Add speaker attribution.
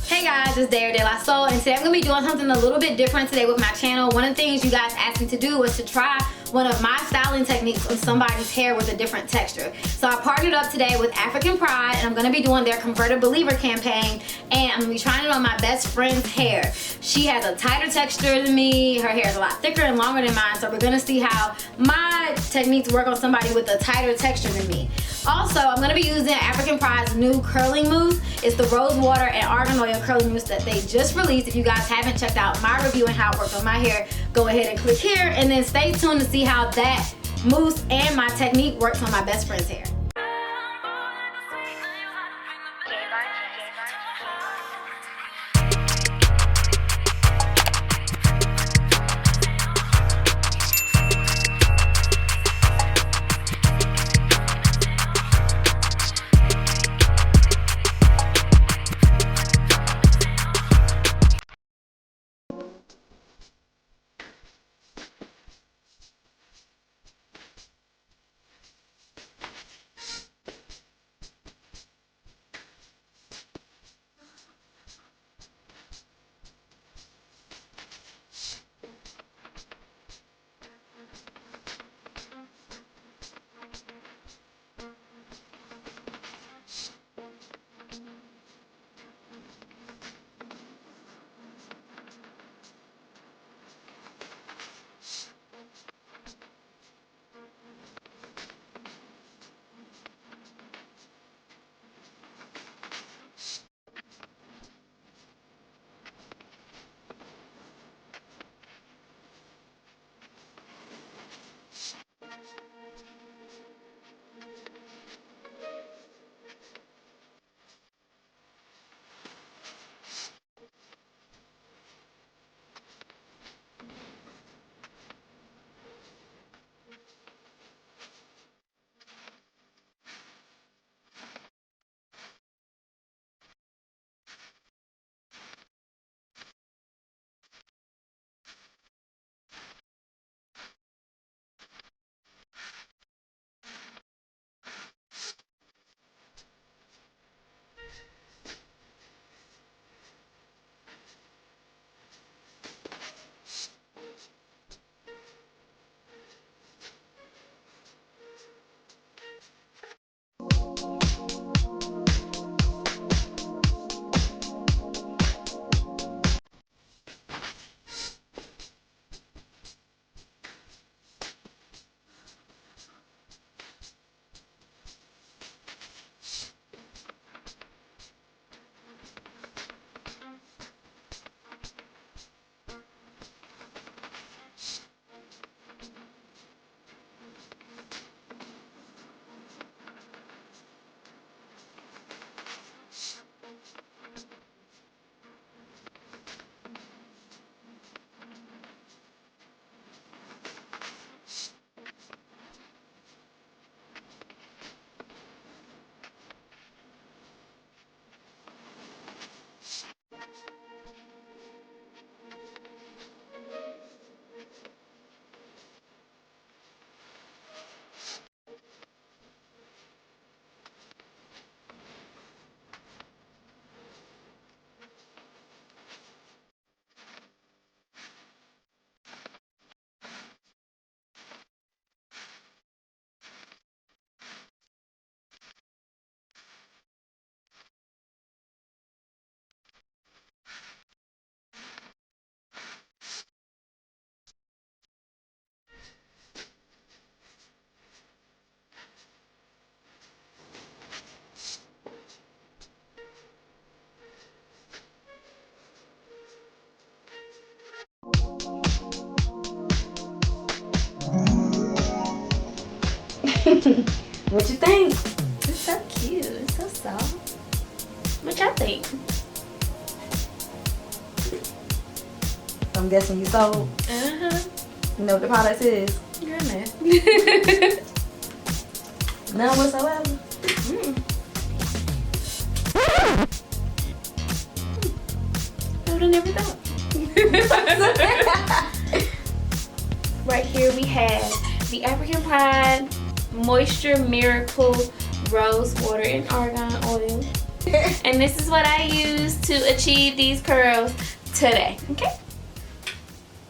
Speaker 1: Hey guys, it's Dare De La Soul, and today I'm going to be doing something a little bit different today with my channel. One of the things you guys asked me to do was to try one of my styling techniques on somebody's hair with a different texture. So I partnered up today with African Pride, and I'm going to be doing their Converted Believer campaign, and I'm going to be trying it on my best friend's hair. She has a tighter texture than me. Her hair is a lot thicker and longer than mine, so we're going to see how my techniques work on somebody with a tighter texture than me. Also, I'm going to be using African Pride's new curling mousse. It's the rose water and argan oil curling mousse that they just released. If you guys haven't checked out my review and how it works on my hair, go ahead and click here, and then stay tuned to see how that mousse and my technique works on my best friend's hair. What you think?
Speaker 2: It's so cute. It's so soft. What y'all think?
Speaker 1: I'm guessing you sold.
Speaker 2: Uh-huh.
Speaker 1: You know what the product is?
Speaker 2: You're a mess.
Speaker 1: None whatsoever.
Speaker 2: I would have never thought. Right here we have the African Pride Moisture Miracle Rose Water and Argan Oil. here.
Speaker 3: And this is what I use to achieve these curls today. Okay?